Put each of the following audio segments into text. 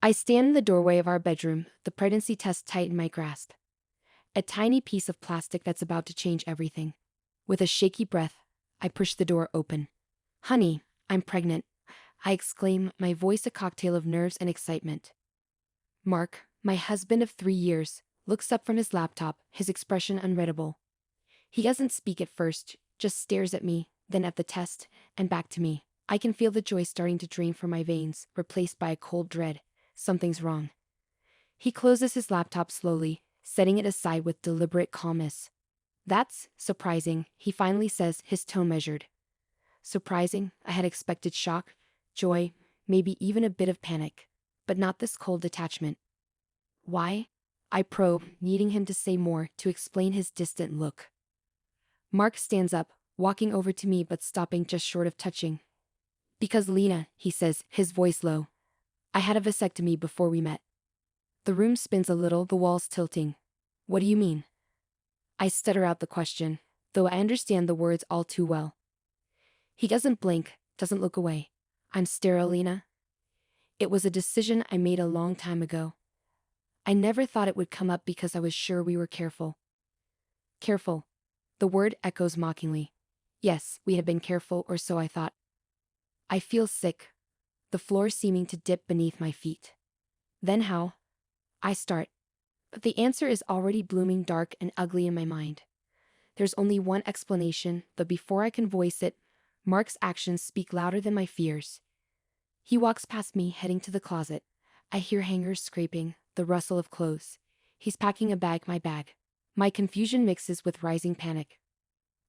I stand in the doorway of our bedroom, the pregnancy test tight in my grasp. A tiny piece of plastic that's about to change everything. With a shaky breath, I push the door open. Honey, I'm pregnant, I exclaim, my voice a cocktail of nerves and excitement. Mark, my husband of 3 years, looks up from his laptop, his expression unreadable. He doesn't speak at first, just stares at me, then at the test, and back to me. I can feel the joy starting to drain from my veins, replaced by a cold dread. Something's wrong. He closes his laptop slowly, setting it aside with deliberate calmness. That's surprising, he finally says, his tone measured. Surprising, I had expected shock, joy, maybe even a bit of panic. But not this cold detachment. Why? I probe, needing him to say more, to explain his distant look. Mark stands up, walking over to me but stopping just short of touching. Because Lena, he says, his voice low. I had a vasectomy before we met. The room spins a little, the walls tilting. What do you mean? I stutter out the question, though I understand the words all too well. He doesn't blink, doesn't look away. I'm sterile, Lena. It was a decision I made a long time ago. I never thought it would come up because I was sure we were careful. Careful. The word echoes mockingly. Yes, we had been careful, or so I thought. I feel sick, the floor seeming to dip beneath my feet. Then how? I start. But the answer is already blooming dark and ugly in my mind. There's only one explanation, but before I can voice it, Mark's actions speak louder than my fears. He walks past me, heading to the closet. I hear hangers scraping, the rustle of clothes. He's packing a bag, my bag. My confusion mixes with rising panic.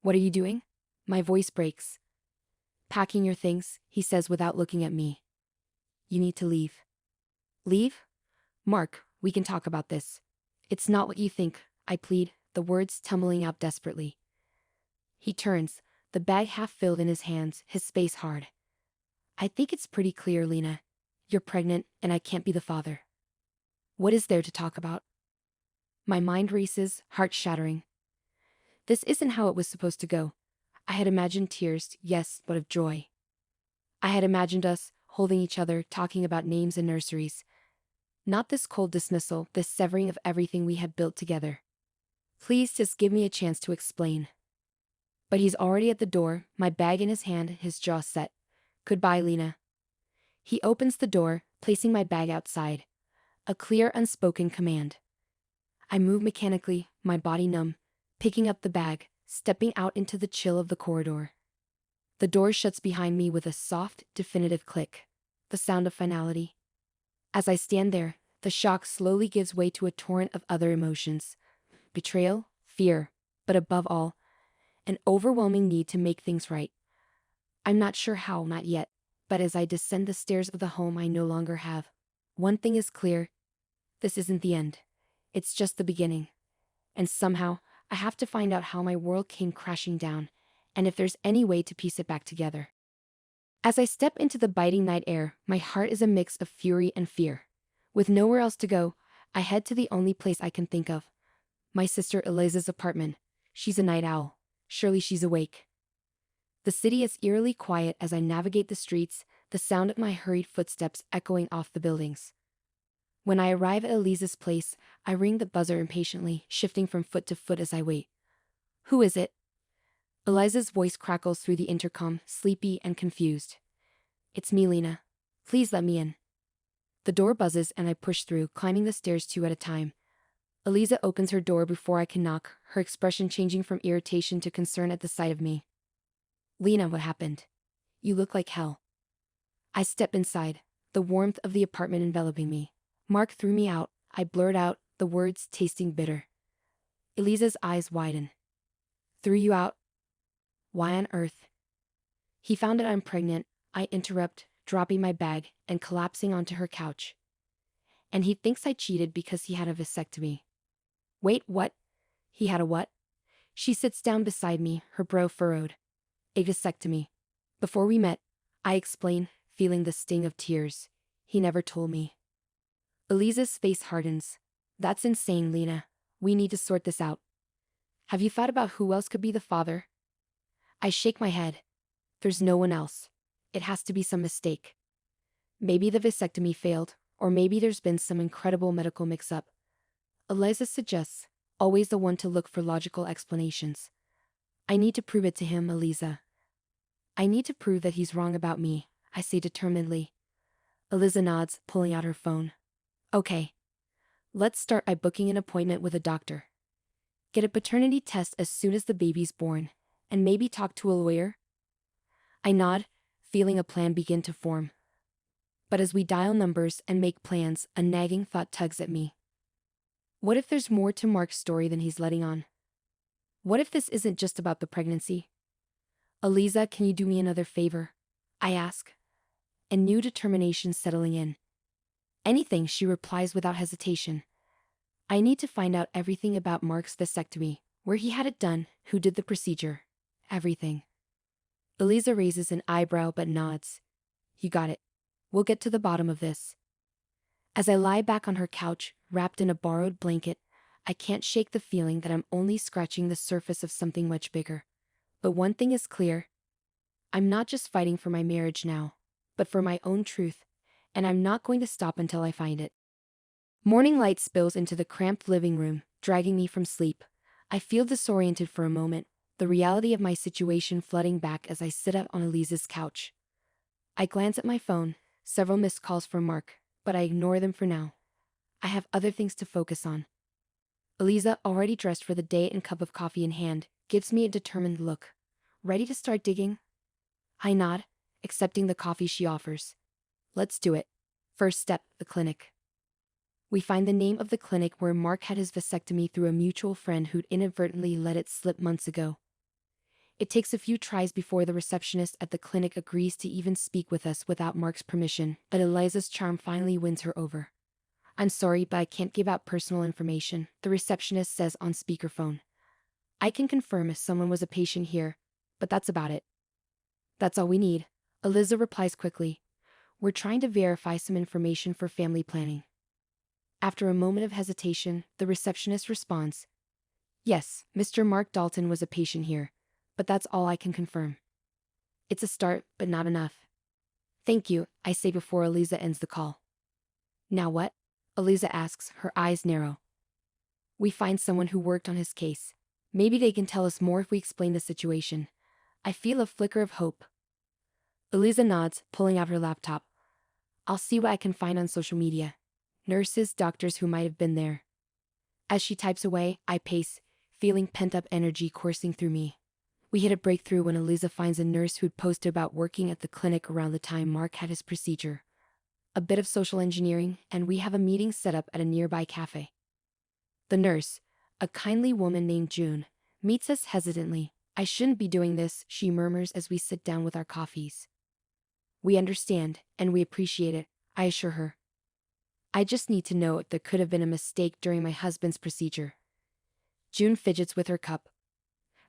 What are you doing? My voice breaks. Packing your things, he says without looking at me. You need to leave. Leave? Mark, we can talk about this. It's not what you think, I plead, the words tumbling out desperately. He turns, the bag half filled in his hands, his face hard. I think it's pretty clear, Lena. You're pregnant, and I can't be the father. What is there to talk about? My mind races, heart shattering. This isn't how it was supposed to go. I had imagined tears, yes, but of joy. I had imagined us, holding each other, talking about names and nurseries. Not this cold dismissal, this severing of everything we had built together. Please just give me a chance to explain. But he's already at the door, my bag in his hand, his jaw set. Goodbye, Lena. He opens the door, placing my bag outside. A clear, unspoken command. I move mechanically, my body numb, picking up the bag, stepping out into the chill of the corridor. The door shuts behind me with a soft, definitive click. The sound of finality. As I stand there, the shock slowly gives way to a torrent of other emotions. Betrayal, fear, but above all, an overwhelming need to make things right. I'm not sure how, not yet, but as I descend the stairs of the home I no longer have, one thing is clear. This isn't the end. It's just the beginning. And somehow, I have to find out how my world came crashing down, and if there's any way to piece it back together. As I step into the biting night air, my heart is a mix of fury and fear. With nowhere else to go, I head to the only place I can think of. My sister Eliza's apartment. She's a night owl. Surely she's awake. The city is eerily quiet as I navigate the streets, the sound of my hurried footsteps echoing off the buildings. When I arrive at Eliza's place, I ring the buzzer impatiently, shifting from foot to foot as I wait. Who is it? Eliza's voice crackles through the intercom, sleepy and confused. It's me, Lena. Please let me in. The door buzzes and I push through, climbing the stairs two at a time. Eliza opens her door before I can knock, her expression changing from irritation to concern at the sight of me. Lena, what happened? You look like hell. I step inside, the warmth of the apartment enveloping me. Mark threw me out, I blurt out, the words tasting bitter. Eliza's eyes widen. Threw you out? Why on earth? He found out I'm pregnant, I interrupt, dropping my bag and collapsing onto her couch. And he thinks I cheated because he had a vasectomy. Wait, what? He had a what? She sits down beside me, her brow furrowed. A vasectomy. Before we met, I explain, feeling the sting of tears. He never told me. Eliza's face hardens. That's insane, Lena. We need to sort this out. Have you thought about who else could be the father? I shake my head. There's no one else. It has to be some mistake. Maybe the vasectomy failed, Or maybe there's been some incredible medical mix-up. Eliza suggests, always the one to look for logical explanations. I need to prove it to him, Eliza. I need to prove that he's wrong about me, I say determinedly. Eliza nods, pulling out her phone. Okay. Let's start by booking an appointment with a doctor. Get a paternity test as soon as the baby's born, and maybe talk to a lawyer? I nod, feeling a plan begin to form. But as we dial numbers and make plans, a nagging thought tugs at me. What if there's more to Mark's story than he's letting on? What if this isn't just about the pregnancy? Eliza, can you do me another favor? I ask. And new determination settling in. Anything, she replies without hesitation. I need to find out everything about Mark's vasectomy, where he had it done, who did the procedure. Everything. Eliza raises an eyebrow but nods. You got it. We'll get to the bottom of this. As I lie back on her couch, wrapped in a borrowed blanket, I can't shake the feeling that I'm only scratching the surface of something much bigger. But one thing is clear. I'm not just fighting for my marriage now, but for my own truth, and I'm not going to stop until I find it. Morning light spills into the cramped living room, dragging me from sleep. I feel disoriented for a moment, the reality of my situation flooding back as I sit up on Eliza's couch. I glance at my phone, several missed calls from Mark, but I ignore them for now. I have other things to focus on. Eliza, already dressed for the day and cup of coffee in hand, gives me a determined look. Ready to start digging? I nod, accepting the coffee she offers. Let's do it. First step, the clinic. We find the name of the clinic where Mark had his vasectomy through a mutual friend who'd inadvertently let it slip months ago. It takes a few tries before the receptionist at the clinic agrees to even speak with us without Mark's permission, but Eliza's charm finally wins her over. I'm sorry, but I can't give out personal information, the receptionist says on speakerphone. I can confirm if someone was a patient here, but that's about it. That's all we need, Eliza replies quickly. We're trying to verify some information for family planning. After a moment of hesitation, the receptionist responds. Yes, Mr. Mark Dalton was a patient here, but that's all I can confirm. It's a start, but not enough. Thank you, I say before Eliza ends the call. Now what? Eliza asks, her eyes narrow. We find someone who worked on his case. Maybe they can tell us more if we explain the situation. I feel a flicker of hope. Eliza nods, pulling out her laptop. I'll see what I can find on social media. Nurses, doctors who might have been there. As she types away, I pace, feeling pent-up energy coursing through me. We hit a breakthrough when Eliza finds a nurse who'd posted about working at the clinic around the time Mark had his procedure. A bit of social engineering, and we have a meeting set up at a nearby cafe. The nurse, a kindly woman named June, meets us hesitantly. I shouldn't be doing this, she murmurs as we sit down with our coffees. We understand, and we appreciate it, I assure her. I just need to know if there could have been a mistake during my husband's procedure. June fidgets with her cup.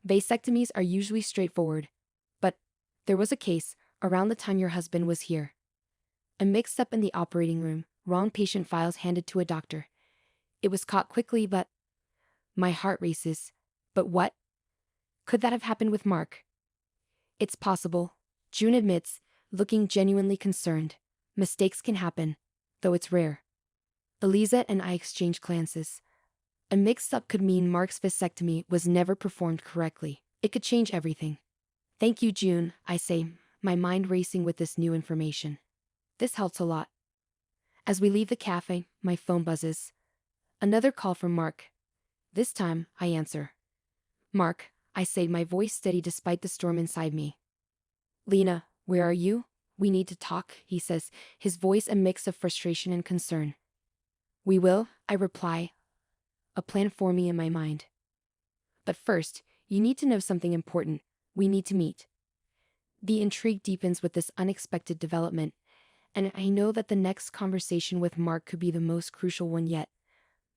Vasectomies are usually straightforward, but there was a case around the time your husband was here. A mix-up in the operating room, wrong patient files handed to a doctor. It was caught quickly, but my heart races. But what? Could that have happened with Mark? It's possible, June admits, looking genuinely concerned. Mistakes can happen, though it's rare. Eliza and I exchange glances. A mix-up could mean Mark's vasectomy was never performed correctly. It could change everything. Thank you, June, I say, my mind racing with this new information. This helps a lot. As we leave the cafe, my phone buzzes. Another call from Mark. This time, I answer. Mark, I say, my voice steady despite the storm inside me. Lena, where are you? We need to talk, he says, his voice a mix of frustration and concern. We will, I reply, a plan for me in my mind. But first, you need to know something important. We need to meet. The intrigue deepens with this unexpected development, and I know that the next conversation with Mark could be the most crucial one yet.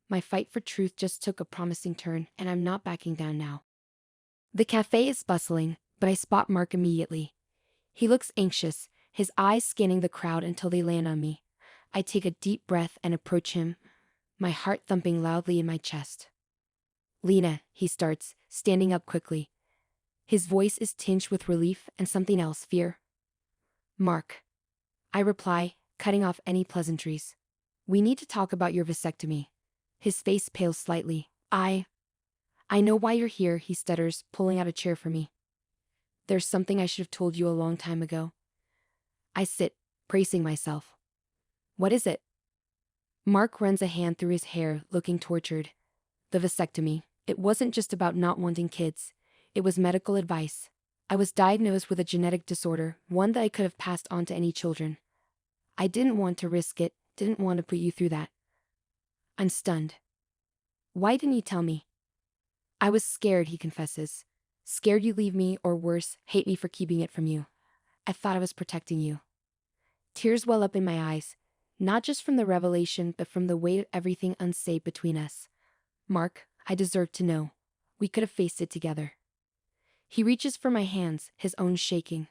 My fight for truth just took a promising turn, and I'm not backing down now. The cafe is bustling, but I spot Mark immediately. He looks anxious, his eyes scanning the crowd until they land on me. I take a deep breath and approach him, my heart thumping loudly in my chest. Lena, he starts, standing up quickly. His voice is tinged with relief and something else, fear. Mark. I reply, cutting off any pleasantries. We need to talk about your vasectomy. His face pales slightly. I know why you're here, he stutters, pulling out a chair for me. There's something I should have told you a long time ago. I sit, bracing myself. What is it? Mark runs a hand through his hair, looking tortured. The vasectomy. It wasn't just about not wanting kids. It was medical advice. I was diagnosed with a genetic disorder, one that I could have passed on to any children. I didn't want to risk it, didn't want to put you through that. I'm stunned. Why didn't you tell me? I was scared, he confesses. Scared you'd leave me, or worse, hate me for keeping it from you. I thought I was protecting you. Tears well up in my eyes, not just from the revelation, but from the weight of everything unsaid between us. Mark, I deserve to know. We could have faced it together. He reaches for my hands, his own shaking.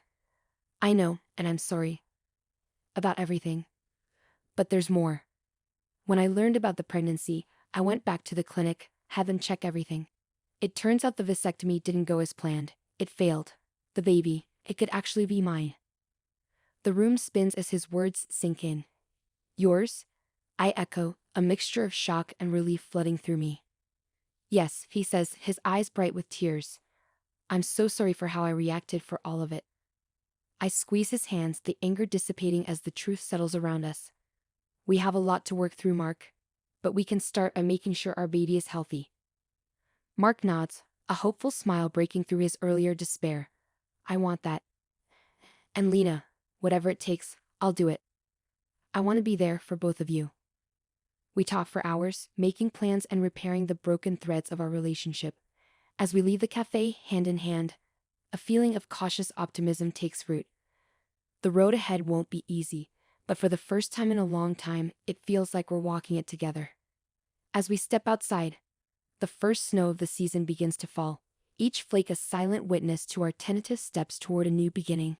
I know, and I'm sorry. About everything. But there's more. When I learned about the pregnancy, I went back to the clinic, had them check everything. It turns out the vasectomy didn't go as planned. It failed. The baby, it could actually be mine. The room spins as his words sink in. Yours? I echo, a mixture of shock and relief flooding through me. Yes, he says, his eyes bright with tears. I'm so sorry for how I reacted, for all of it. I squeeze his hands, the anger dissipating as the truth settles around us. We have a lot to work through, Mark. But we can start by making sure our baby is healthy. Mark nods, a hopeful smile breaking through his earlier despair. I want that. And Lena, whatever it takes, I'll do it. I want to be there for both of you. We talk for hours, making plans and repairing the broken threads of our relationship. As we leave the cafe, hand in hand, a feeling of cautious optimism takes root. The road ahead won't be easy, but for the first time in a long time, it feels like we're walking it together. As we step outside, the first snow of the season begins to fall, each flake a silent witness to our tentative steps toward a new beginning.